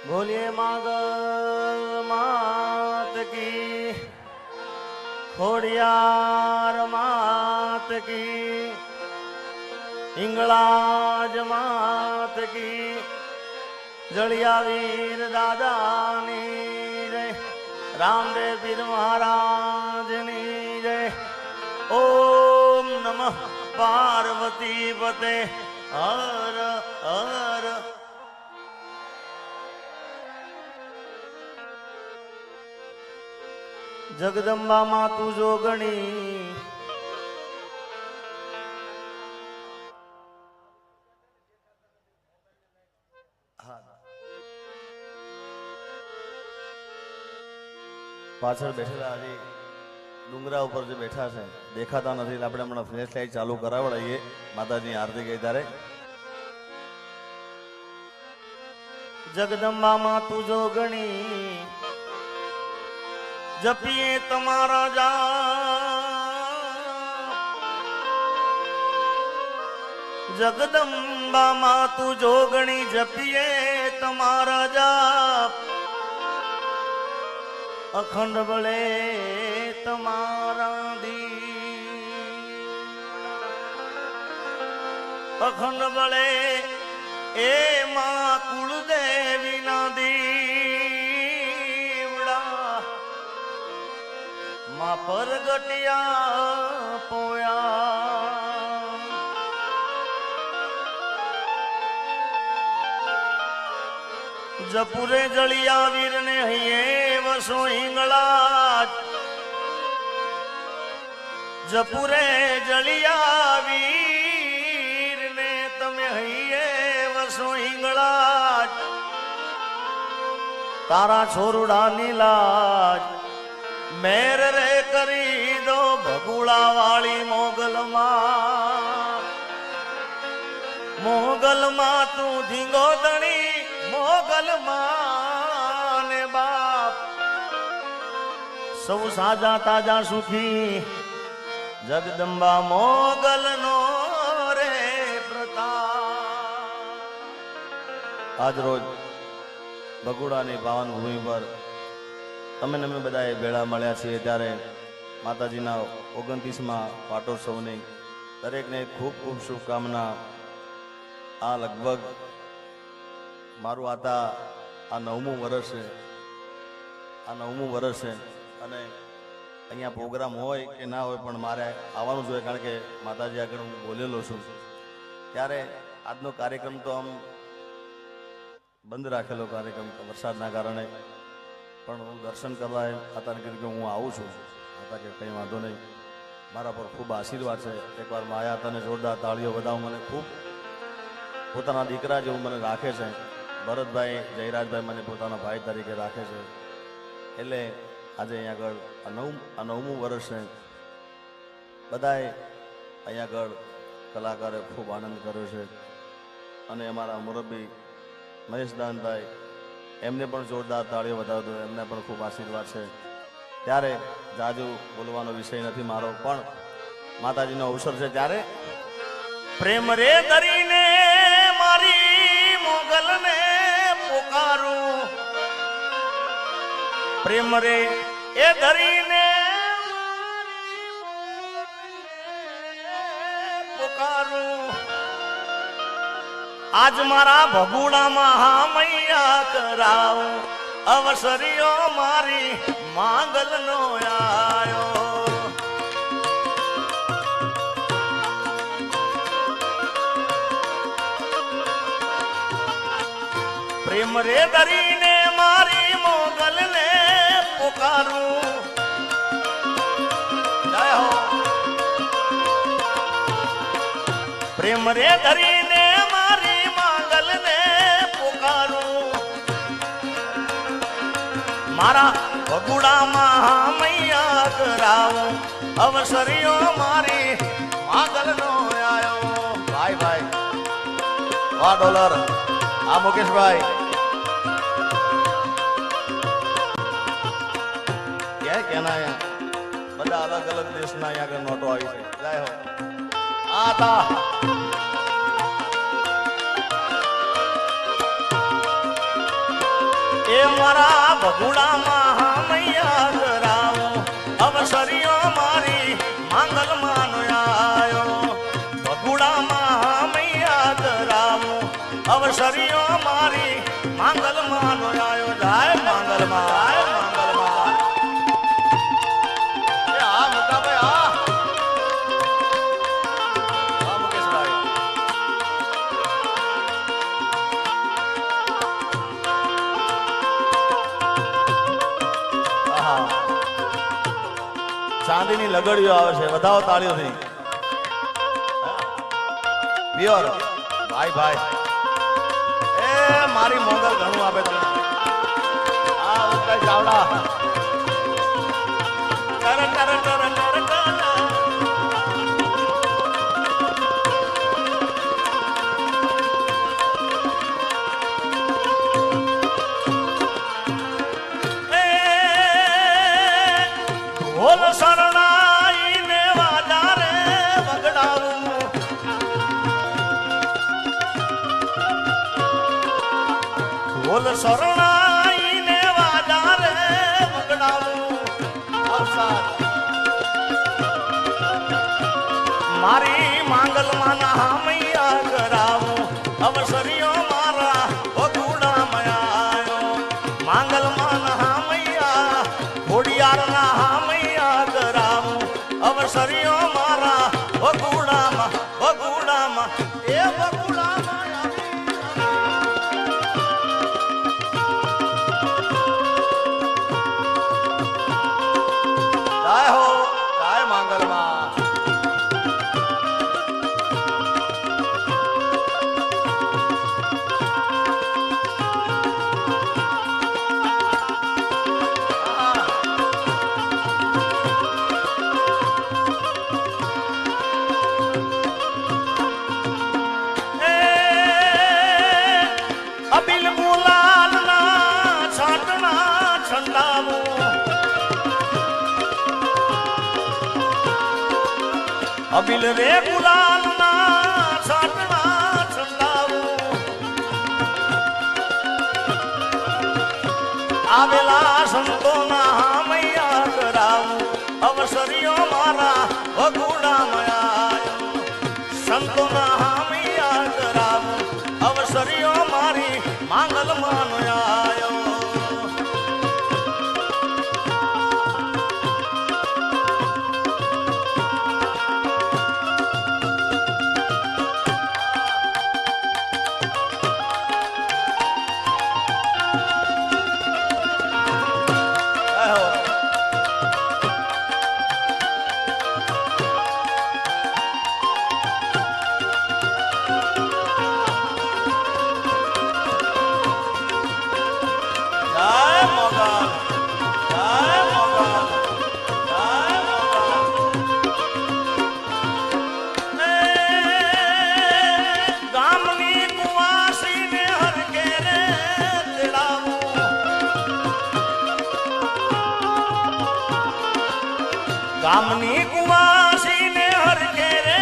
बोलिए मागल मात की, खोड़ियार मात की, इंगलाज मात की, जड़िया वीर दादानी जय, रामदेव पीर महाराजनी जय। ओम नमः पार्वती पते हर हर। जगदंबा मातु जोगणी પાછળ બેઠેલા હજી ડુંગરા ઉપર જે બેઠા છે દેખાતા નથી એટલે આપણે હમણાં ફ્લેશ લાઈટ ચાલુ કરાવડાવીએ માતાજીની આરતી ગઈ ત્યારે। જગદંબા માતુ જોગણી जपिए तमारा जाप, जगदंबा मातु जोगणी जपिए तमारा जाप, अखंड बले तमारा दी, अखंड बले ए मां कुलदेवी ना दी परगटिया पोया। जपुरे जलिया वीर ने हिये वसो हिंगला, जपुरे जलिया वीर ने तमे हिये वसो हिंगला, तारा छोरुड़ा नीलाज मेर रे करी दो भगुड़ा वाली मोगल मां तू धींगो दणी मोगल मां ने बाप, सब साजा ताजा सुखी जगदंबा मोगल नो रे प्रताप। आज रोज भगुड़ा ની પાવન ભૂમિ પર તમે અમે બધાએ ભેળા મળ્યા છીએ ત્યારે માતાજીના 29મા પાટોત્સવની દરેકને ખૂબ ખૂબ શુભકામના। આ લગભગ મારું આ 9મું વર્ષ છે, આ 9મું વર્ષ છે અને અહીંયા પ્રોગ્રામ હોય કે ના હોય પણ મારે આવવાનું જોઈએ કારણ કે માતાજી આગળ હું બોલેલો છું। ત્યારે આજનો કાર્યક્રમ તો આમ બંધ રાખેલો કાર્યક્રમ વરસાદના કારણે, પણ હું દર્શન કરવા માતાને કીધું કે હું આવું છું। માતા કે કંઈ વાંધો નહીં, મારા પર ખૂબ આશીર્વાદ છે। એકવાર માયા તને જોરદાર તાળીઓ બધાઓ મને ખૂબ પોતાના દીકરા જેવું મને રાખે છે। ભરતભાઈ જયરાજભાઈ મને પોતાના ભાઈ તરીકે રાખે છે, એટલે આજે અહીંયા આગળ આ 9મું વર્ષ છે। બધાએ અહીંયા આગળ કલાકારે ખૂબ આનંદ કર્યો છે અને અમારા મુરબ્બી મહેશદાનભાઈ એમને પણ જોરદાર તાળીઓ વધાવતો, એમને પણ ખૂબ આશીર્વાદ છે। ત્યારે જાજુ બોલવાનો વિષય નથી મારો, પણ માતાજીનો અવસર છે ત્યારે પ્રેમ રે ધરીને મારી મોગલને પોકારું, પ્રેમ રે એ ધરીને પોકારું, आज मारा भगुड़ा महामैया कराओ अवसरियो मारी मांगल नो आयो। प्रेम रे दरीने मारी मोगल ने पुकारूं, जय हो। प्रेम रे दरीने मारा भगुड़ा महामैया कराओ अवसरियो मारी मागल नो आयो। भाई भाई वाह डॉलर आ मुकेश भाई क्या कहना है, બધા અલગ અલગ દેશના અહીંયા આગળ નોટો આવી છે। જય હો। આ તા એ મારા ભગુડામાં મૈયા કરાવો અવસરીઓ મારી માંગલ માનો આયો ભગુડામાં મૈયા કરાવો અવસરીઓ મારી માંગલ માનો આયો જાય માંગલ માં ચાંદીની લગડીઓ આવે છે વધાવો તાળીઓથી પ્યોર ભાઈ ભાઈ એ મારી મોગલ ઘણું આપે તને આ ઉત્તર ચાવડા કર કર કર કર બોલ શરણાઈ ને વાજા રે વગડાવું બોલ શરણાઈ ને વાજા રે વગડાવું મારી માંગલ માના મૈયા કરાવું અવસરીઓ મારા ભગુડા મયાયો માંગલ માના મૈયા ઘોડિયારના અવસરીઓ મારા ભગુડામાં એ ભગુડામાં જાય હો જાય માંગલમાં અબિલ ગુલાલ ના છાંટના છંડાવો અબિલ રે ગુલાલ ના છાંટના છંડાવો આવેલા સંતોના મૈયા કરાવું અવસરીઓ મારા ભગુડામાં આયો સંતોના મૈયા કરાવું અવસરીઓ મારી માંગલ માનો આયો ગામની કુવાસીને હરકે રે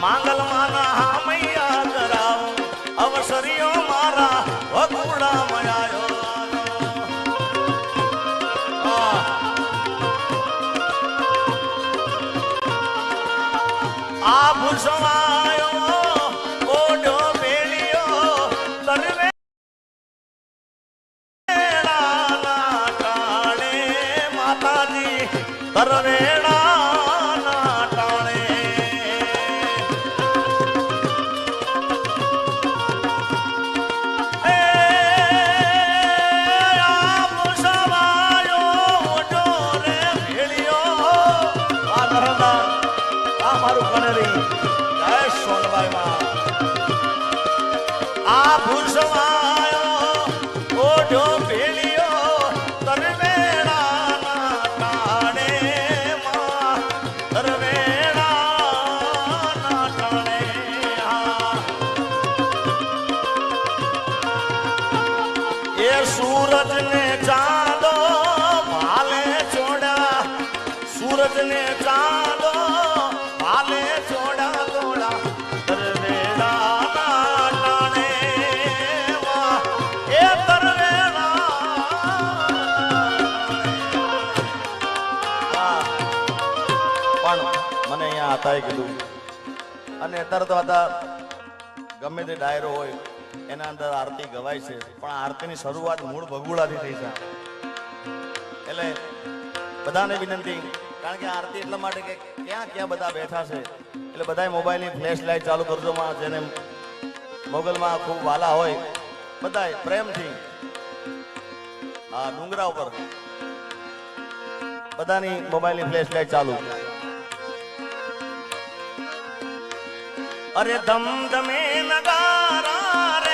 માંગલ માના મૈયા કરાવું અવસરીઓ મારા ભગુડામાં આયો આ ભૂષવાયો ઓઢો બેડિયો તરવે ટાણે માતાજી તરવેડા ના ટાણે મારું કનેરી જય સોનબાઈ માં આ ભૂસવાયો ઓઢો ભેલિયો તરવેડાના ટાણે માં તરવેડાના ટાણે એ સૂરજ ને ચાંદો ભાલે છોડા સૂરજ ને ચાંદો ભાલે છોડા દોડા તરવેડાના ટાણે માં એ તરવેડા પણ મને અહીંયા હતા કીધું અને તરત હતા ગમે તે ડાયરો હોય એના અંદર આરતી ગવાય છે પણ આરતીની શરૂઆત મૂળ ભગુડાથી થઈ છે એટલે બધાને વિનંતી કારણ કે આરતી એટલા માટે કે ક્યાં ક્યાં બધા બેઠા છે એટલે બધાએ મોબાઈલની ફ્લેશ લાઇટ ચાલુ કરજો માં જેને મોગલમાં ખૂબ વાલા હોય બધાએ પ્રેમથી આ ડુંગરા ઉપર બધાની મોબાઈલની ફ્લેશ લાઇટ ચાલુ અરે ધમ ધમે નગારા રે